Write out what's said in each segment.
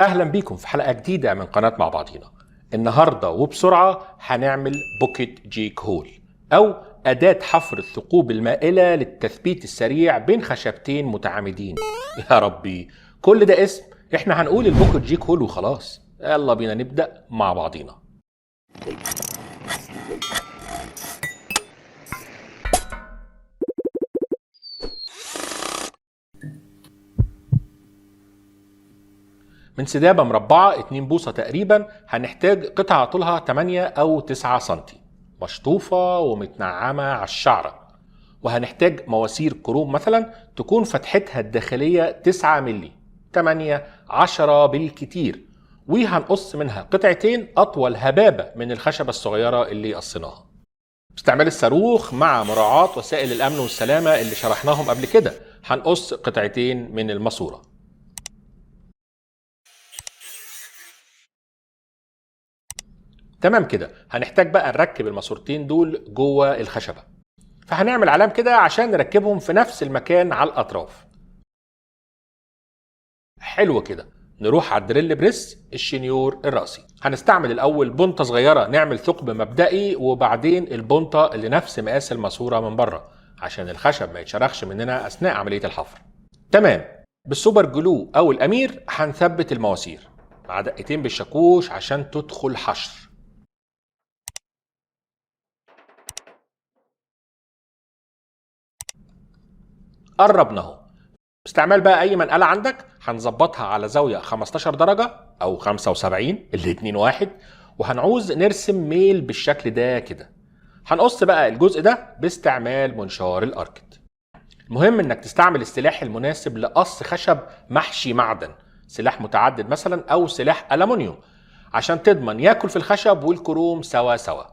اهلا بيكم في حلقة جديدة من قناة مع بعضينا. النهاردة وبسرعة هنعمل بوكيت جيك هول او اداة حفر الثقوب المائلة للتثبيت السريع بين خشبتين متعامدين. يا ربي، كل ده اسم؟ احنا هنقول البوكيت جيك هول وخلاص. يلا بينا نبدأ مع بعضينا. من سدابة مربعة 2 بوصة تقريبا هنحتاج قطعة طولها 8 أو 9 سنتي مشطوفة ومتنعمة على الشعرة، وهنحتاج مواسير كروم مثلا تكون فتحتها الداخلية 9 ملي، 8 10 بالكتير، وهنقص منها قطعتين أطول هبابة من الخشبة الصغيرة اللي قصيناها. باستعمال الصاروخ مع مراعاة وسائل الأمن والسلامة اللي شرحناهم قبل كده هنقص قطعتين من الماسورة. تمام كده، هنحتاج بقى نركب الماسورتين دول جوه الخشبة، فهنعمل علام كده عشان نركبهم في نفس المكان على الأطراف. حلو كده، نروح على الدريل بريس الشنيور الرأسي. هنستعمل الأول بنطة صغيرة نعمل ثقب مبدئي، وبعدين البنطة اللي نفس مقاس الماسورة من بره عشان الخشب ما يتشرخش مننا أثناء عملية الحفر. تمام، بالسوبر جلو أو الأمير هنثبت المواسير مع دقتين بالشاكوش عشان تدخل حشر. قربنا اهو. باستعمال بقى اي منقله عندك هنظبطها على زاويه 15 درجه او 75، الاتنين واحد، وهنعوز نرسم ميل بالشكل ده كده. هنقص بقى الجزء ده باستعمال منشار الاركت. المهم انك تستعمل السلاح المناسب لقص خشب محشي معدن، سلاح متعدد مثلا او سلاح ألمونيوم، عشان تضمن ياكل في الخشب والكروم سوا سوا.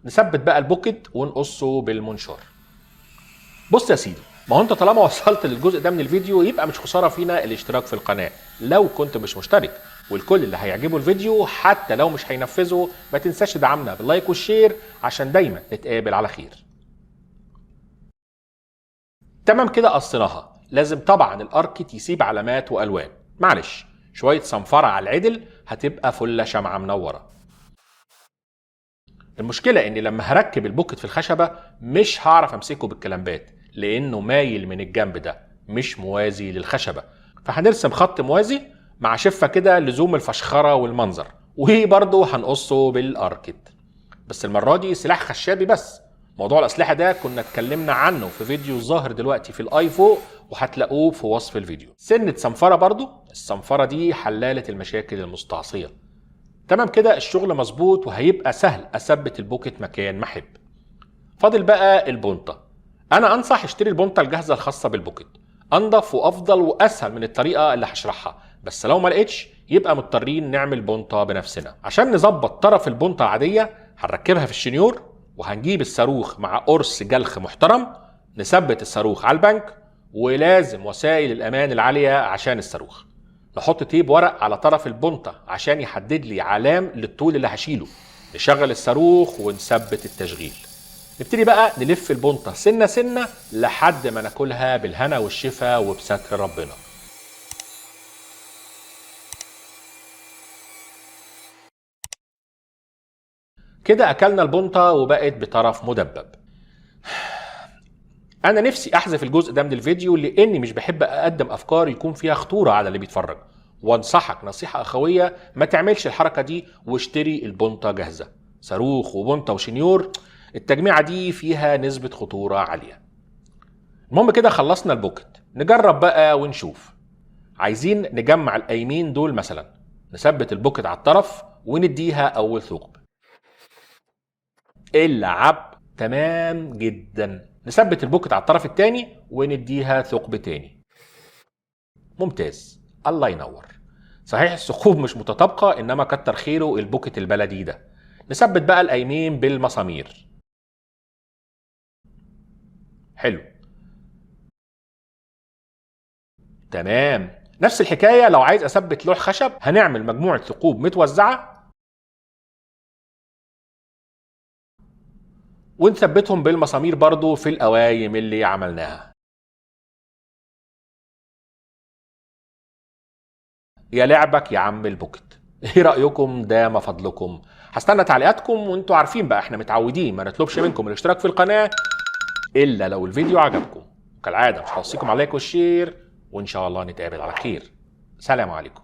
نثبت بقى البوكت ونقصه بالمنشار. بص يا سيدي، ما هو انت طالما وصلت للجزء ده من الفيديو يبقى مش خساره فينا الاشتراك في القناه لو كنت مش مشترك، والكل اللي هيعجبه الفيديو حتى لو مش هينفذه ما تنساش تدعمنا باللايك والشير عشان دايما نتقابل على خير. تمام كده، قصيناها. لازم طبعا الاركت يسيب علامات والوان، معلش شويه صنفره على العدل هتبقى فله شمعه منوره. المشكله اني لما هركب البوكت في الخشبه مش هعرف امسكه بالكلامبات لانه مايل من الجنب ده مش موازي للخشبه، فهنرسم خط موازي مع شفه كده لزوم الفشخره والمنظر، وبرضه هنقصه بالاركت. بس المره دي سلاح خشابي بس. موضوع الاسلحه ده كنا اتكلمنا عنه في فيديو ظاهر دلوقتي في الاي فوق، وهتلاقوه في وصف الفيديو. سنه صنفره برضه، الصنفره دي حلاله المشاكل المستعصيه. تمام كده، الشغل مظبوط وهيبقى سهل اثبت البوكت مكان ما احب. فاضل بقى البونطه. انا انصح اشتري البونطه الجاهزه الخاصه بالبوكت، انضف وافضل واسهل من الطريقه اللي هشرحها، بس لو ما لقيتش يبقى مضطرين نعمل بونطه بنفسنا. عشان نظبط طرف البونطه العاديه هنركبها في الشنيور، وهنجيب الصاروخ مع قرص جلخ محترم، نثبت الصاروخ على البنك، ولازم وسائل الامان العاليه عشان الصاروخ. نحط تيب ورق على طرف البونطه عشان يحدد لي علام للطول اللي هشيله. نشغل الصاروخ ونثبت التشغيل. نبتدي بقى نلف البونطه سنه سنه لحد ما ناكلها بالهنا والشفا وبستر ربنا. كده اكلنا البونطه وبقت بطرف مدبب. انا نفسي احذف الجزء ده من الفيديو لاني مش بحب اقدم افكار يكون فيها خطوره على اللي بيتفرج، وانصحك نصيحه اخويه ما تعملش الحركه دي واشتري البونطه جاهزه. صاروخ وبونطه وشنيور التجميعه دي فيها نسبه خطوره عاليه. المهم كده خلصنا البوكت، نجرب بقى ونشوف. عايزين نجمع القايمين دول مثلا، نثبت البوكت على الطرف ونديها اول ثقب. اللعب تمام جدا. نثبت البوكت على الطرف الثاني ونديها ثقب تاني. ممتاز، الله ينور. صحيح الثقوب مش متطابقه، انما كتر خيره البوكت البلدي ده. نثبت بقى القايمين بالمسامير. حلو، تمام. نفس الحكايه لو عايز اثبت لوح خشب، هنعمل مجموعه ثقوب متوزعه ونثبتهم بالمسامير برضو في القوايم اللي عملناها. يا لعبك يا عم البوكت. ايه رايكم؟ ده ما فضلكم. هستنى تعليقاتكم، وانتوا عارفين بقى احنا متعودين ما نطلبش منكم الاشتراك في القناه الا لو الفيديو عجبكم. كالعاده مش هوصيكم على اللايك والشير، وان شاء الله نتقابل على خير. سلام عليكم.